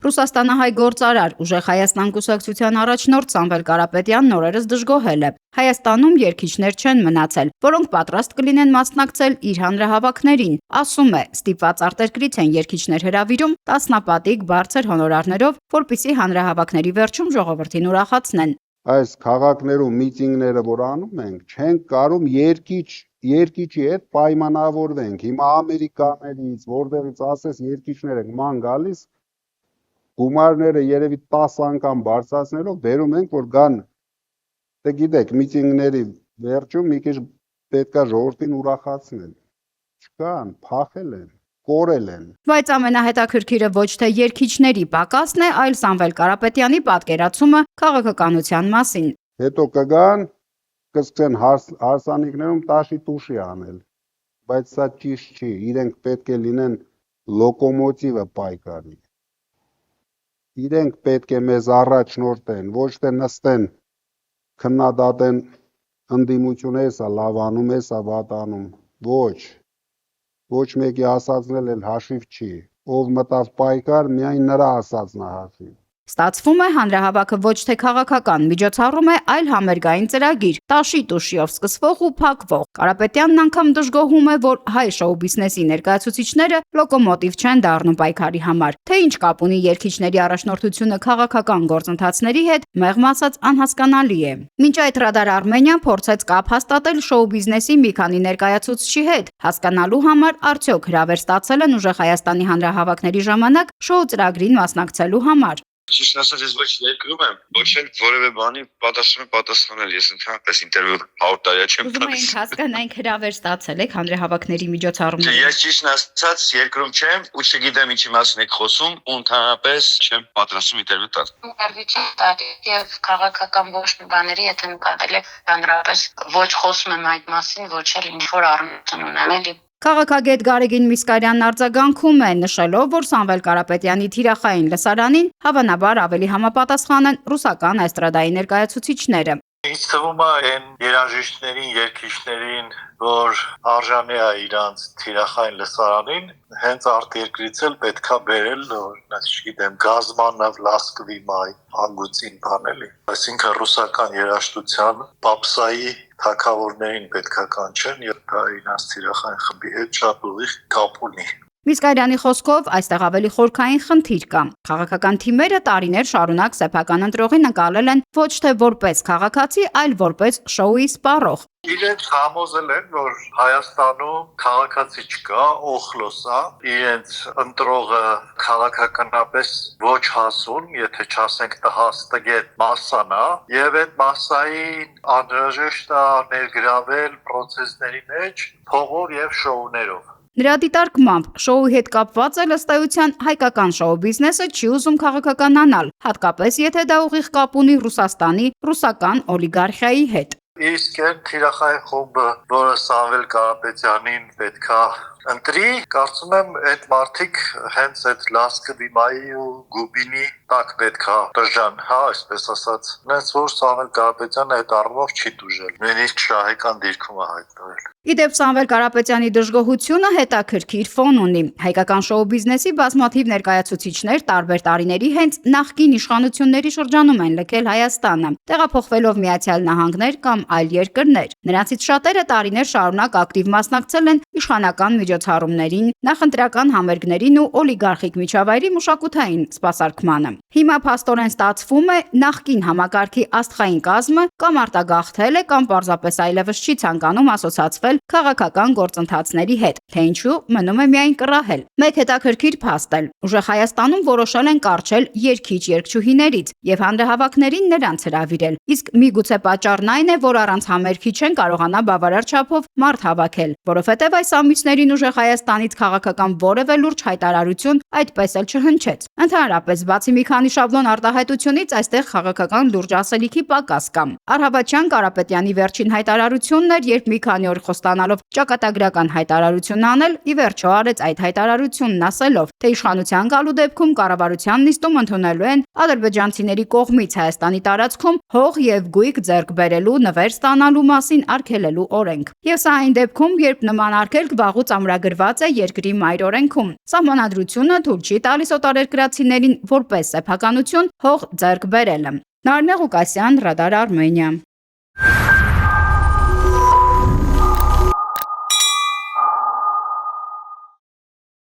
Ռուսաստանահայ գործարար Ուժեղ Հայաստան կուսակցության առաջնորդ Սամվել Կարապետյանն օրերս դժգոհել է։ Հայաստանում երգիչներ չեն մնացել, որոնք պատրաստ կլինեն մասնակցել իր հանրահավաքներին։ Ասում է, ստիպված արտերկրից են երգիչներ հրավիրում տասնապատիկ բարձր հոնորարներով, որպեսզի հանրահավաքների վերջում ժողովրդին ուրախացնեն։ Այս քաղաքներում միտինգները, որ անում ենք, չենք կարում երկիչի հետ պայմանավորվենք։ Հիմա ամերիկաներից, որտեղից ասես երկիչներ ենք ման գալիս, գումարները երևի 10 անգամ բարձրացնելով բերում ենք, որ գան։ Դե գիտեք, միտինգների վերջում մի քիչ պետքա ժողովրդին ուրախացնել։ Չկան, փախել են, կորել են։ Բայց ամենահետաքրքիրը ոչ թե երգիչների պակասն է, այլ Սամվել Կարապետյանի պատկերացումը քաղաքականության մասին։ Հետո կգան, կսկսեն հարսանիքներում տաշի-տուշի անել, բայց սա ճիշտ չի, իրենք պետք է լինեն լոկոմոտիվը պայքարի։ Իրենք պետք է մեզ առաջնորդեն, ոչ թե նստեն, քննադատեն ընդդիմությունը էսա լավ անում, էսա վատ անում, ոչ մեկի ասածնել էլ հաշիվ չի, ով մտավ պայքար, միայն նրա ասածն է հաշիվ։ Ստացվում է հանրահավաքը ոչ թե քաղաքական միջոցառում է, այլ համերգային ծրագիր, տաշի-տուշիով սկսվող ու փակվող։ Կարապետյանն անգամ դժգոհում է, որ հայ շոու բիզնեսի ներկայացուցիչները լոկոմոտիվ չեն դառնում պայքարի համար, թե ինչ կապ ունի երգիչների առաջնորդությունը քաղաքական գործընթացների հետ, մեղմ ասած անհասկանալի է։ Մինչ այդ Ռադար Արմենիան փորձեց կապ հաստատել շոու բիզնեսի մի քանի ներկայացուցչի հետ, հասկանալու համար արդյոք հրավեր ստացել են Ուժեղ Հայաստանի հանրահավաքների ժամանակ շոու ծրագրին մասնակցելու համար։ Ճիշտ ասած, ես ոչ երկրում եմ, ոչ էլ որևէ բանի պատասխանել, ես ընդհանրապես ինտերվյու 100 տարի չեմ տալիս։ Ուզում ենք հասկանանք հրավեր ստացել եք հանրահավաքների միջոցառումների։ Ես ճիշտ ասած երկրում չեմ ու չգիտեմ ինչի մասին եք խոսում, ու ընդհանրապես չեմ պատրաստվում ինտերվյու տալ։ Ինտերվյու տալ եւ քաղաքական ոչ մի բաների եթե նկատել եք հանրապես ոչ խոսում եմ այդ մասին, ոչ էլ ինչ որ առնություն ունեմ, էլի։ Քաղաքագետ Գարեգին Միսկարյանն արձագանքում է, նշելով, որ Սամվել Կարապետյանի թիրախային լսարանին հավանաբար ավելի համապատասխան են ռուսական էստրադայի ներկայացուցիչները։ Ինձ թվում է այն երաժիշտներին, երգիչներին, որ արժանի է իրանց թիրախային լսարանին, հենց արտերկրից էլ պետքա բերել, օրինակ, չգիտեմ, Գազմանով, Լասկվի մայ, Անգուցին բանելի։ Այսինքն ռուսական երաժշտության պապսայի թագավորներին պետքա կանչեն եւ դա իրանց թիրախային խմբի հետ շատ ուղիղ կապ ունի։ Միսկարյանի խոսքով այստեղ ավելի խորքային խնդիր կա։ Քաղաքական թիմերը տարիներ շարունակ սեփական ընտրողին ընկալել են ոչ թե որպես քաղաքացի, այլ որպես շոուի սպառող։ Իրենց համոզել են, որ Հայաստանում քաղաքացի չկա, օխլոս է, իրենց ընտրողը քաղաքականապես ոչ հասուն, եթե չասենք տհաստգետ մասսան է, եւ այդ մասսային անհրաժեշտ է ներգրավել պրոցեսների մեջ փողով եւ շոուներով։ Նրա դիտարկմամբ շոուի հետ կապված է ըստ էության հայկական շոու բիզնեսը չի ուզում քաղաքականանալ, հատկապես եթե դա ուղիղ կապ ունի Ռուսաստանի ռուսական օլիգարխիայի հետ։ Իսկ այն թիրախային խումբը, որը Սամվել Կարապետյանին պետքա ընտրի, կարծում եմ այդ մարդիկ հենց այդ Լասկվի մայի ու Գուբինի տակ պետքա բաժան, այսպես ասած, հենց որ Սամվել Կարապետյանը այդ առումով չի դուժել, նույնիսկ շահեկան դիրքում է հայտնվել։ Իդեպ Սամվել Կարապետյանի դժգոհությունը հետաքրքիր ֆոն ունի։ Հայկական շոու բիզնեսի բազմաթիվ ներկայացուցիչներ տարբեր տարիների հենց նախկին իշխանությունների շրջանում են լքել Հայաստանը, տեղափոխվելով Միացյալ Նահանգներ կամ այլ երկրներ։ Նրանցից շատերը տարիներ շարունակ ակտիվ մասնակցել են իշխանական միջոցառումներին, նախընտրական համերգներին ու օլիգարխիկ միջավայրի մշակութային սպասարկմանը։ Հիմա փաստորեն ստացվում է նախկին համակարգի աստղային կազմը կամ արտագաղթել է կամ պարզապես այլևս չի ցանկանում ասոցացվել քաղաքական գործընթացների հետ, թե ինչու մնում է միայն կռահել։ Մեկ հետաքրքիր փաստ էլ. Ուժեղ Հայաստանում որոշել են կառչել երգիչ-երգչուհիներից եւ հանրահավաքներին նրանց հրավիրել։ Իսկ միգուցե պատճառն այն է, որ առանց համերգի չեն կարողանա բավարար չափով մարդ հավաքել, որովհետեւ այս ամիսներին Ուժեղ Հայաստանից քաղաքական որևէ լուրջ հայտարարություն այդպես էլ չհնչեց։ Ընդհանրապես, բացի մի քանի շաբլոն արտահայտությունից, այստեղ քաղաքական լուրջ ասելիքի պակաս կա։ Առհավատյան Կարապետյանի վերջին հայտարարությունն էր, երբ մի քանի օր խոստանալով ճակատագրական հայտարարություն հայտարարություն անել, ի վերջո արեց այդ հայտարարությունն ասելով, թե իշխանության գալու դեպքում կառավարության նիստում ընդունելու են ադրբեջանցիների կողմից Հայաստանի տարածքում հող եւ գույք ձեռք բերելու, նվեր ստանալու մասին արգելելու օրենք։ Եվ սա այն դեպքում, երբ նման արգելք վաղուց ամրագրված է երկրի մայր օրենքում։ Սահմանադրությունը թույլ չի տալիս օտարերկրացիներին որպես սեփականություն հող ձեռք բերելը։ Նարինե Ղուկասյան, Ռադար Արմենիա։